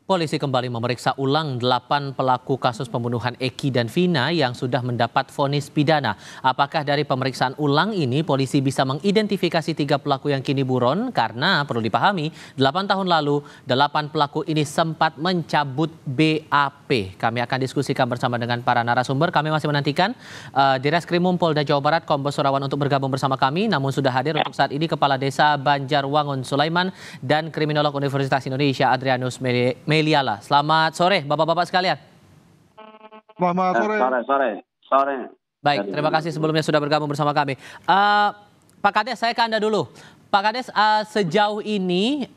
Polisi kembali memeriksa ulang 8 pelaku kasus pembunuhan Eki dan Vina yang sudah mendapat vonis pidana. Apakah dari pemeriksaan ulang ini polisi bisa mengidentifikasi 3 pelaku yang kini buron? Karena perlu dipahami, 8 tahun lalu 8 pelaku ini sempat mencabut BAP. Kami akan diskusikan bersama dengan para narasumber. Kami masih menantikan Direskrimum Polda Jawa Barat Kombes Surawan untuk bergabung bersama kami. Namun sudah hadir untuk saat ini Kepala Desa Banjarwangun Sulaiman dan Kriminolog Universitas Indonesia Adrianus Meliala. Selamat sore Bapak-Bapak sekalian. Selamat sore. Sore. Baik, terima kasih sebelumnya sudah bergabung bersama kami. Pak Kades, saya ke Anda dulu. Pak Kades, sejauh ini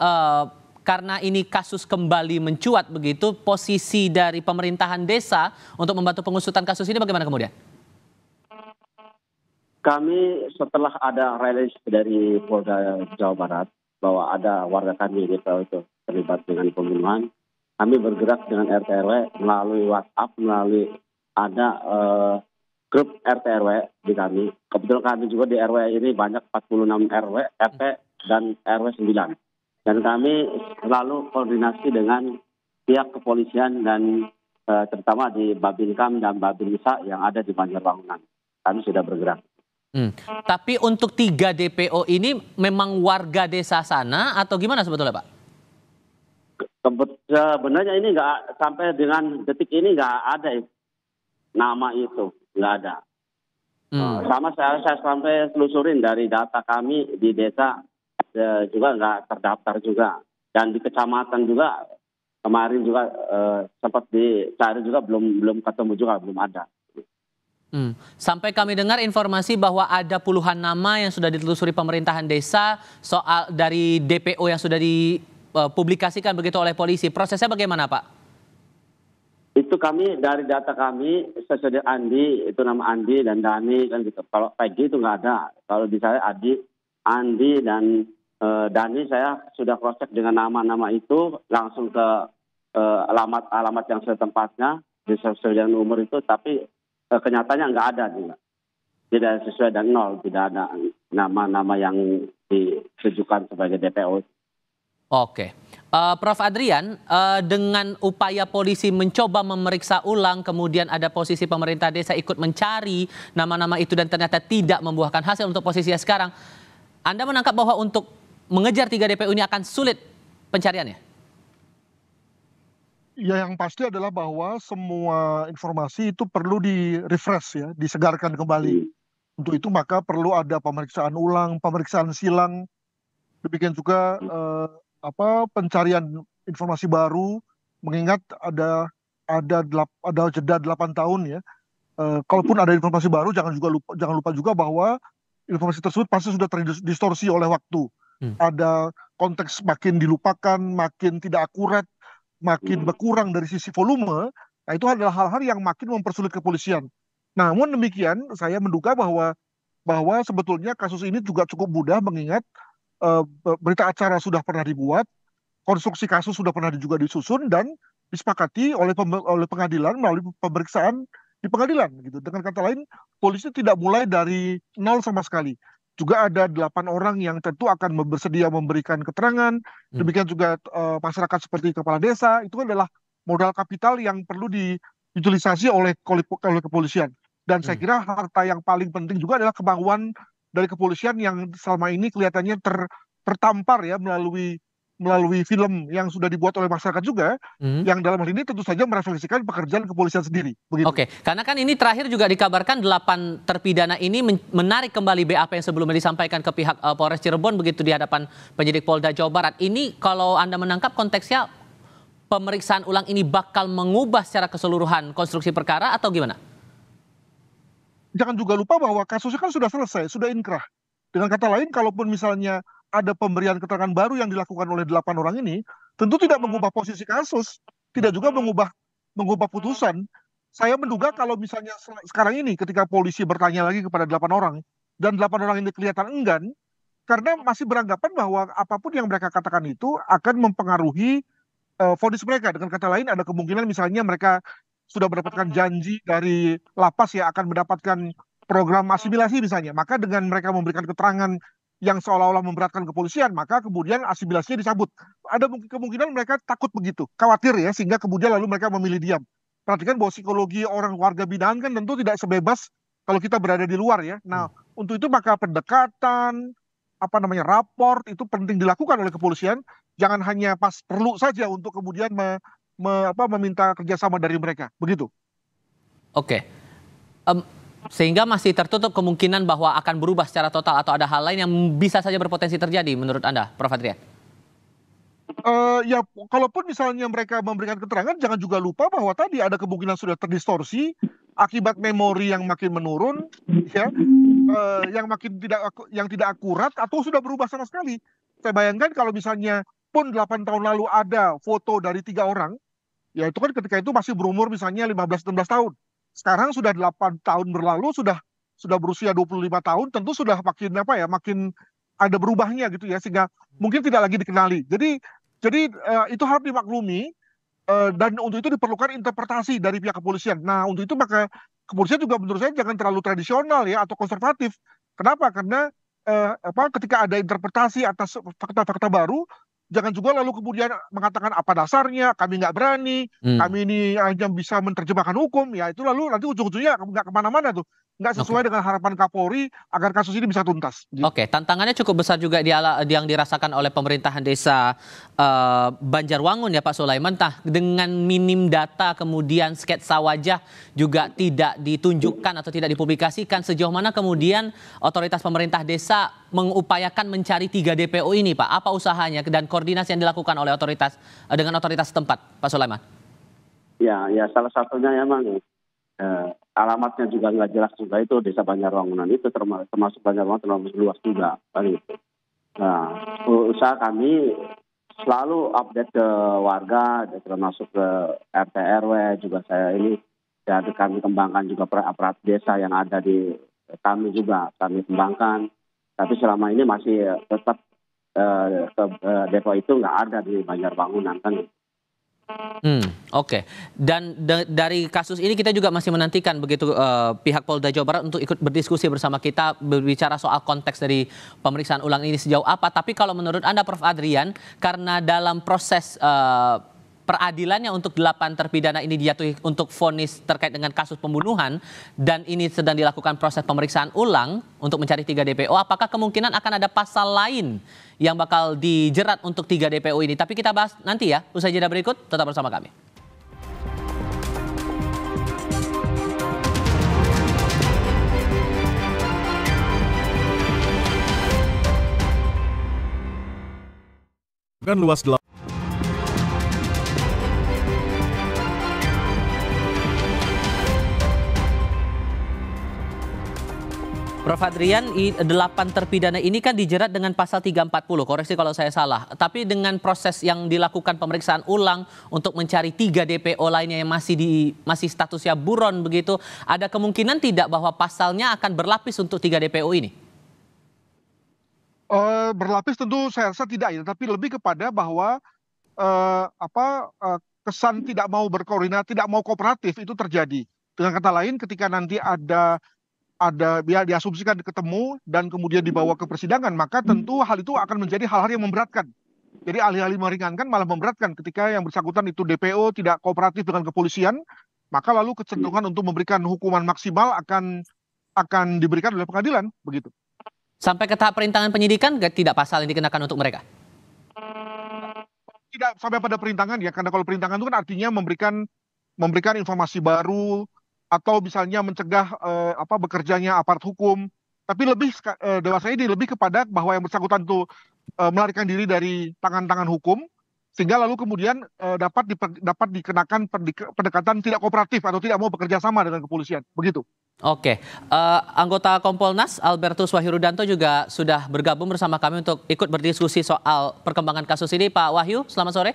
karena ini kasus kembali mencuat begitu, posisi dari pemerintahan desa untuk membantu pengusutan kasus ini bagaimana kemudian? Kami setelah ada rilis dari Polda Jawa Barat bahwa ada warga kami itu terlibat dengan pembunuhan, kami bergerak dengan RT RW melalui WhatsApp, melalui ada grup RT RW di kami. Kebetulan kami juga di RW ini banyak 46 RW, RT dan RW 9. Dan kami selalu koordinasi dengan pihak kepolisian dan terutama di Babinkam dan Babinsa yang ada di Banjarwangun. Kami sudah bergerak. Tapi untuk 3 DPO ini memang warga desa sana atau gimana sebetulnya Pak? Sebenarnya ini nggak sampai dengan detik ini nggak ada nama itu, nggak ada. Sama saya sampai telusurin dari data kami di desa juga nggak terdaftar juga, dan di kecamatan juga kemarin juga sempat dicari juga belum ketemu juga, belum ada. Sampai kami dengar informasi bahwa ada puluhan nama yang sudah ditelusuri pemerintahan desa soal dari DPO yang sudah dipublikasikan begitu oleh polisi. Prosesnya bagaimana Pak? Itu kami dari data kami sesuai Andi, itu nama Andi dan Dani kan gitu. Kalau Peggy itu nggak ada. Kalau di saya Andi dan Dani saya sudah cross check dengan nama-nama itu langsung ke alamat yang setempatnya sesuai dengan umur itu, tapi kenyataannya nggak ada juga. Tidak sesuai dan nol, tidak ada nama-nama yang ditujukan sebagai DPO. Oke. Prof. Adrian, dengan upaya polisi mencoba memeriksa ulang, kemudian ada posisi pemerintah desa ikut mencari nama-nama itu dan ternyata tidak membuahkan hasil untuk posisinya sekarang. Anda menangkap bahwa untuk mengejar 3 DPO ini akan sulit pencariannya? Ya, yang pasti adalah bahwa semua informasi itu perlu di-refresh ya, disegarkan kembali. Untuk itu maka perlu ada pemeriksaan ulang, pemeriksaan silang, demikian juga pencarian informasi baru, mengingat ada jeda 8 tahun ya. Kalaupun ada informasi baru, jangan lupa juga bahwa informasi tersebut pasti sudah terdistorsi oleh waktu. Ada konteks makin dilupakan, makin tidak akurat, makin berkurang dari sisi volume. Nah, itu adalah hal-hal yang makin mempersulit kepolisian. Namun demikian, saya menduga bahwa sebetulnya kasus ini juga cukup mudah, mengingat berita acara sudah pernah dibuat, konstruksi kasus sudah pernah juga disusun dan disepakati oleh pengadilan melalui pemeriksaan di pengadilan gitu. Dengan kata lain, polisi tidak mulai dari nol sama sekali. Juga ada 8 orang yang tentu akan bersedia memberikan keterangan. Demikian juga masyarakat seperti kepala desa, itu adalah modal kapital yang perlu diutilisasi oleh kepolisian. Dan saya kira harta yang paling penting juga adalah kemauan dari kepolisian yang selama ini kelihatannya tertampar ya melalui film yang sudah dibuat oleh masyarakat juga, yang dalam hal ini tentu saja merefleksikan pekerjaan kepolisian sendiri. Begitu. Oke, karena kan ini terakhir juga dikabarkan 8 terpidana ini menarik kembali BAP yang sebelumnya disampaikan ke pihak Polres Cirebon begitu di hadapan penyidik Polda Jawa Barat. Ini kalau Anda menangkap konteksnya pemeriksaan ulang ini bakal mengubah secara keseluruhan konstruksi perkara atau gimana? Jangan juga lupa bahwa kasusnya kan sudah selesai, sudah inkrah. Dengan kata lain, kalaupun misalnya ada pemberian keterangan baru yang dilakukan oleh 8 orang ini, tentu tidak mengubah posisi kasus, tidak juga mengubah putusan. Saya menduga kalau misalnya sekarang ini ketika polisi bertanya lagi kepada 8 orang, dan 8 orang ini kelihatan enggan, karena masih beranggapan bahwa apapun yang mereka katakan itu akan mempengaruhi vonis mereka. Dengan kata lain, ada kemungkinan misalnya mereka sudah mendapatkan janji dari lapas ya akan mendapatkan program asimilasi misalnya. Maka dengan mereka memberikan keterangan yang seolah-olah memberatkan kepolisian, maka kemudian asimilasinya dicabut. Ada kemungkinan mereka takut begitu, khawatir ya, sehingga kemudian lalu mereka memilih diam. Perhatikan bahwa psikologi orang warga binaan kan tentu tidak sebebas kalau kita berada di luar ya. Nah, untuk itu maka pendekatan, raport itu penting dilakukan oleh kepolisian. Jangan hanya pas perlu saja untuk kemudian meminta kerjasama dari mereka. Begitu. Oke. Sehingga masih tertutup kemungkinan bahwa akan berubah secara total atau ada hal lain yang bisa saja berpotensi terjadi menurut Anda, Prof. Adrian? Ya, kalaupun misalnya mereka memberikan keterangan, jangan juga lupa bahwa tadi ada kemungkinan sudah terdistorsi akibat memori yang makin menurun, ya, yang tidak akurat atau sudah berubah sama sekali. Saya bayangkan kalau misalnya pun 8 tahun lalu ada foto dari 3 orang, ya itu kan ketika itu masih berumur misalnya 15-16 tahun. Sekarang sudah 8 tahun berlalu, sudah berusia 25 tahun, tentu sudah makin ada berubahnya gitu ya, sehingga mungkin tidak lagi dikenali. Jadi itu harus dimaklumi, dan untuk itu diperlukan interpretasi dari pihak kepolisian. Nah, untuk itu maka kepolisian juga menurut saya jangan terlalu tradisional ya atau konservatif. Kenapa? Karena ketika ada interpretasi atas fakta-fakta baru, jangan juga lalu kemudian mengatakan apa dasarnya, kami nggak berani, kami ini hanya bisa menerjemahkan hukum, ya itu lalu nanti ujung-ujungnya nggak kemana-mana tuh. Nggak sesuai dengan harapan Kapolri agar kasus ini bisa tuntas. Gitu. Oke, tantangannya cukup besar juga yang dirasakan oleh pemerintahan desa Banjarwangun ya Pak Sulaiman. Dengan minim data kemudian sketsa wajah juga tidak ditunjukkan atau tidak dipublikasikan, sejauh mana kemudian otoritas pemerintah desa mengupayakan mencari 3 DPO ini Pak? Apa usahanya dan koordinasi yang dilakukan oleh dengan otoritas setempat, Pak Sulaiman? Ya, salah satunya emang alamatnya juga nggak jelas juga, itu desa Banjarwangunan itu termasuk Banjarwangun termasuk luas juga kan itu. Nah, usaha kami selalu update ke warga, termasuk ke RT RW juga saya ini, dan kami kembangkan juga aparat desa yang ada di kami juga kami kembangkan. Tapi selama ini masih tetap depo itu nggak ada di Banjarwangunan kan. Oke. Dan dari kasus ini kita juga masih menantikan begitu pihak Polda Jawa Barat untuk ikut berdiskusi bersama kita, berbicara soal konteks dari pemeriksaan ulang ini sejauh apa. Tapi kalau menurut Anda Prof. Adrian, karena dalam proses peradilannya untuk 8 terpidana ini dijatuhi untuk vonis terkait dengan kasus pembunuhan dan ini sedang dilakukan proses pemeriksaan ulang untuk mencari 3 DPO, apakah kemungkinan akan ada pasal lain yang bakal dijerat untuk 3 DPO ini? Tapi kita bahas nanti ya, usai jeda berikut, tetap bersama kami. Kan luas Prof. Adrian, 8 terpidana ini kan dijerat dengan pasal 340, koreksi kalau saya salah. Tapi dengan proses yang dilakukan pemeriksaan ulang untuk mencari 3 DPO lainnya yang masih statusnya buron begitu, ada kemungkinan tidak bahwa pasalnya akan berlapis untuk 3 DPO ini? Berlapis tentu saya rasa tidak ya, tapi lebih kepada bahwa kesan tidak mau berkoordinasi, tidak mau kooperatif itu terjadi. Dengan kata lain, ketika nanti ada diasumsikan ketemu dan kemudian dibawa ke persidangan, maka tentu hal itu akan menjadi hal-hal yang memberatkan. Jadi alih-alih meringankan malah memberatkan ketika yang bersangkutan itu DPO tidak kooperatif dengan kepolisian, maka lalu kecenderungan untuk memberikan hukuman maksimal akan diberikan oleh pengadilan, begitu. Sampai ke tahap perintangan penyidikan tidak pasal yang dikenakan untuk mereka? Tidak sampai pada perintangan ya, karena kalau perintangan itu kan artinya memberikan informasi baru, atau misalnya mencegah bekerjanya aparat hukum. Tapi lebih dewasa ini lebih kepada bahwa yang bersangkutan itu melarikan diri dari tangan-tangan hukum, sehingga lalu kemudian dapat dikenakan pendekatan tidak kooperatif atau tidak mau bekerja sama dengan kepolisian. Begitu. Oke, anggota Kompolnas Albertus Wahyurudanto juga sudah bergabung bersama kami untuk ikut berdiskusi soal perkembangan kasus ini. Pak Wahyu, selamat sore.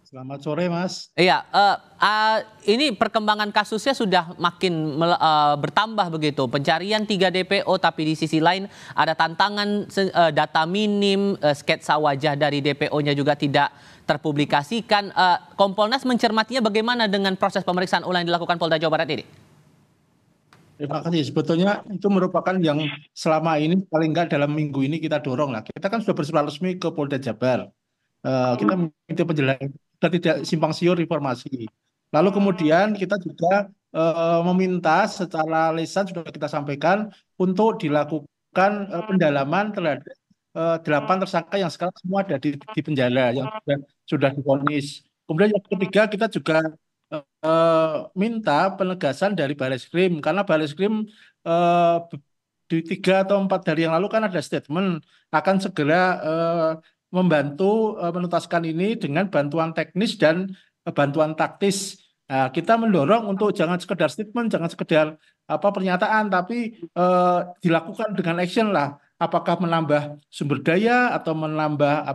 Selamat sore, Mas. Iya, ini perkembangan kasusnya sudah makin bertambah begitu. Pencarian 3 DPO, tapi di sisi lain ada tantangan data minim, sketsa wajah dari DPO-nya juga tidak terpublikasikan. Kompolnas mencermatinya bagaimana dengan proses pemeriksaan ulang yang dilakukan Polda Jawa Barat ini? Terima kasih. Sebetulnya itu merupakan yang selama ini paling nggak dalam minggu ini kita dorong lah. Kita kan sudah bersurat resmi ke Polda Jabar. Kita minta penjelasan, kita tidak simpang siur informasi. Lalu kemudian kita juga meminta secara lisan sudah kita sampaikan untuk dilakukan pendalaman terhadap 8 tersangka yang sekarang semua ada di penjara, yang sudah divonis. Kemudian yang ketiga kita juga minta penegasan dari Bareskrim, karena Bareskrim di 3 atau 4 hari yang lalu kan ada statement akan segera membantu menuntaskan ini dengan bantuan teknis dan bantuan taktis. Nah, kita mendorong untuk jangan sekedar statement, jangan sekedar pernyataan, tapi dilakukan dengan action lah. Apakah menambah sumber daya atau menambah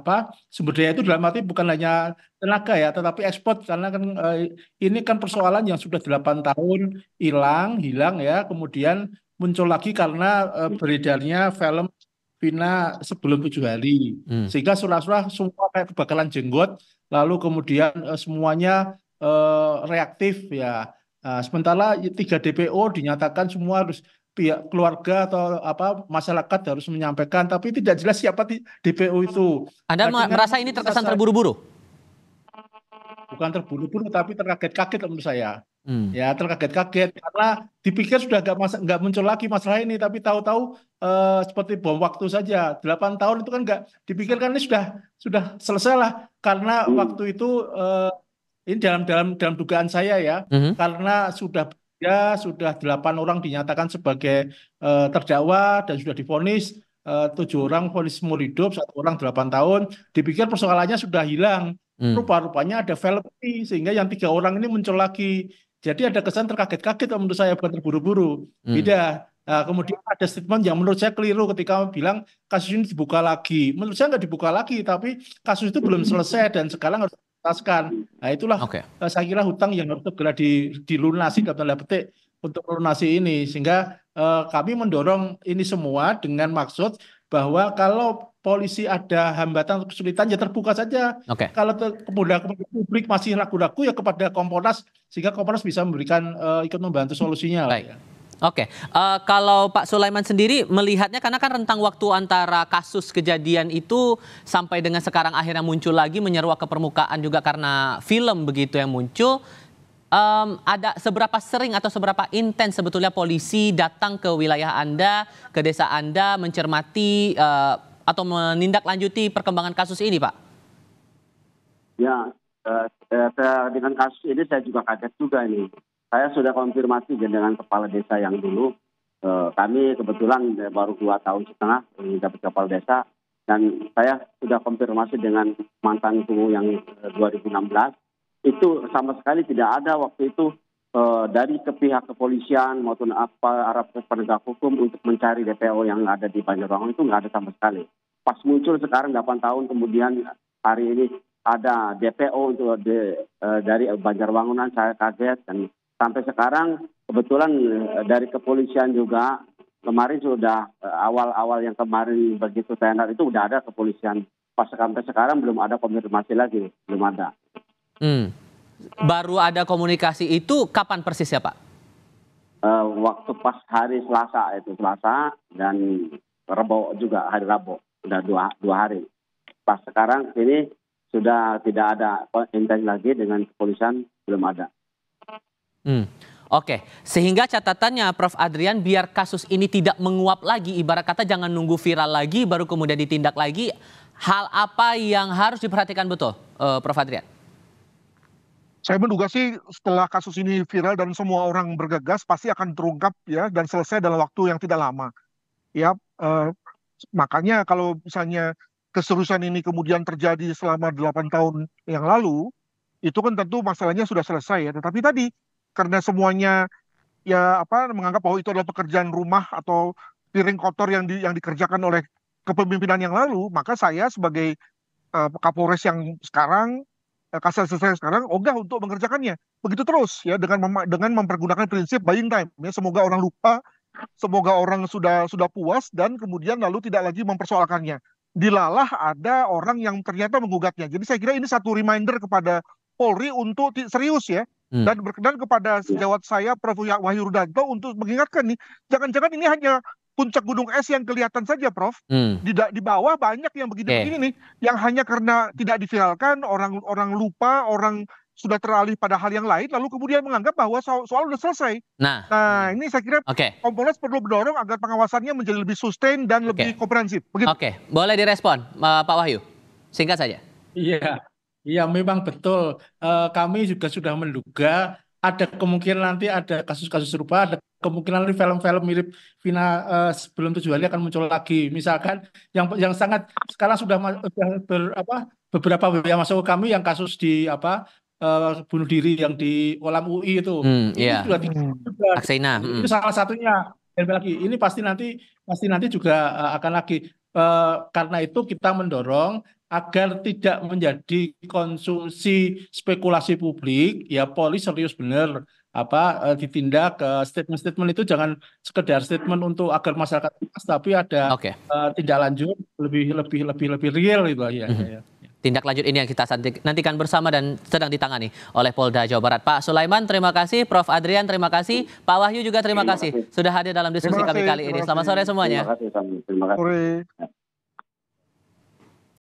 sumber daya itu dalam arti bukan hanya tenaga ya, tetapi ekspor, karena kan ini kan persoalan yang sudah 8 tahun hilang ya, kemudian muncul lagi karena beredarnya film Vina sebelum 7 hari, sehingga surah-surah semua kayak kebakaran jenggot, lalu kemudian semuanya reaktif ya. Sementara 3 DPO dinyatakan semua harus pihak keluarga atau masyarakat harus menyampaikan, tapi tidak jelas siapa DPO itu. Anda merasa ini terkesan terburu-buru? Bukan terburu-buru, tapi terkaget-kaget menurut saya. Ya, terkaget-kaget karena dipikir sudah nggak muncul lagi masalah ini, tapi tahu-tahu seperti bom waktu saja. 8 tahun itu kan nggak dipikirkan ini sudah selesai lah, karena waktu itu ini dalam dugaan saya ya, karena sudah 8 orang dinyatakan sebagai terdakwa dan sudah divonis, 7 orang vonis seumur hidup, 1 orang 8 tahun. Dipikir persoalannya sudah hilang. Rupa-rupanya ada film ini, sehingga yang 3 orang ini muncul lagi. Jadi ada kesan terkaget-kaget menurut saya, bukan terburu-buru. Beda. Nah, kemudian ada statement yang menurut saya keliru ketika bilang kasus ini dibuka lagi. Menurut saya nggak dibuka lagi, tapi kasus itu belum selesai dan sekarang harus dituntaskan. Nah, itulah saya kira hutang yang harus segera dilunasi dalam tanda petik untuk melunasi ini, sehingga kami mendorong ini semua dengan maksud bahwa kalau polisi ada hambatan atau kesulitan ya terbuka saja. Kalau kemudian publik masih ragu-ragu ya kepada Kompolnas, sehingga Kompolnas bisa memberikan ikut membantu solusinya. Baik. Kalau Pak Sulaiman sendiri melihatnya, karena kan rentang waktu antara kasus kejadian itu sampai dengan sekarang akhirnya muncul lagi menyeruak ke permukaan juga karena film begitu yang muncul. Ada seberapa sering atau seberapa intens sebetulnya polisi datang ke wilayah Anda, ke desa Anda, mencermati atau menindaklanjuti perkembangan kasus ini, Pak? Ya, dengan kasus ini saya juga kaget juga ini. Saya sudah konfirmasi dengan kepala desa yang dulu. Kami kebetulan baru 2,5 tahun menjabat kepala desa, dan saya sudah konfirmasi dengan mantanku yang 2016. Itu sama sekali tidak ada waktu itu dari pihak kepolisian maupun Arab penegak hukum untuk mencari DPO yang ada di Banjarwangun, itu nggak ada sama sekali. Pas muncul sekarang 8 tahun kemudian hari ini ada DPO untuk dari Banjarwangunan, saya kaget. Dan sampai sekarang kebetulan dari kepolisian juga kemarin sudah awal-awal yang kemarin begitu tender itu udah ada kepolisian. Pas sampai sekarang belum ada konfirmasi lagi, belum ada. Baru ada komunikasi itu kapan persis ya, Pak? Waktu pas hari Selasa dan Rabu juga, hari Rabu sudah dua hari. Pas sekarang ini sudah tidak ada intens lagi dengan kepolisian, belum ada. Sehingga catatannya Prof. Adrian, biar kasus ini tidak menguap lagi, ibarat kata jangan nunggu viral lagi baru kemudian ditindak lagi. Hal apa yang harus diperhatikan betul, Prof. Adrian? Saya menduga sih setelah kasus ini viral dan semua orang bergegas pasti akan terungkap ya, dan selesai dalam waktu yang tidak lama. Ya, makanya kalau misalnya keseriusan ini kemudian terjadi selama 8 tahun yang lalu, itu kan tentu masalahnya sudah selesai ya. Tetapi tadi karena semuanya ya menganggap bahwa itu adalah pekerjaan rumah atau piring kotor yang dikerjakan oleh kepemimpinan yang lalu, maka saya sebagai Kapolres yang sekarang, Kasat saya sekarang ogah untuk mengerjakannya. Begitu terus ya, dengan mempergunakan prinsip buying time ya. Semoga orang lupa, semoga orang sudah puas, dan kemudian lalu tidak lagi mempersoalkannya. Dilalah ada orang yang ternyata menggugatnya. Jadi saya kira ini satu reminder kepada Polri untuk serius ya, Dan berkenan kepada sejawat saya Prof. Wahyu Rudanto untuk mengingatkan nih, jangan-jangan ini hanya puncak gunung es yang kelihatan saja, Prof. Di bawah banyak yang begini-begini nih, yang hanya karena tidak diviralkan, orang lupa, orang sudah teralih pada hal yang lain, lalu kemudian menganggap bahwa soal sudah selesai. Nah, ini saya kira Kompolnas perlu mendorong agar pengawasannya menjadi lebih sustain dan lebih komprehensif. Oke, boleh direspon, Pak Wahyu, singkat saja. Iya, iya memang betul. Kami juga sudah menduga ada kemungkinan nanti ada kasus-kasus serupa, ada kemungkinan nanti film-film mirip Vina sebelum 7 hari akan muncul lagi. Misalkan yang sangat sekarang sudah beberapa yang masuk ke kami yang kasus di bunuh diri yang di kolam UI itu. Ini sudah Aksena. Itu salah satunya. Dan lagi ini pasti nanti juga akan lagi. Karena itu kita mendorong agar tidak menjadi konsumsi spekulasi publik, ya polisi serius benar ditindak. Statement-statement itu jangan sekedar statement untuk agar masyarakat puas, tapi ada tindak lanjut lebih real gitu ya. Tindak lanjut ini yang kita nantikan bersama dan sedang ditangani oleh Polda Jawa Barat. Pak Sulaiman, terima kasih. Prof. Adrian, terima kasih. Pak Wahyu juga terima kasih sudah hadir dalam diskusi kami kali ini. Selamat sore semuanya. Terima kasih.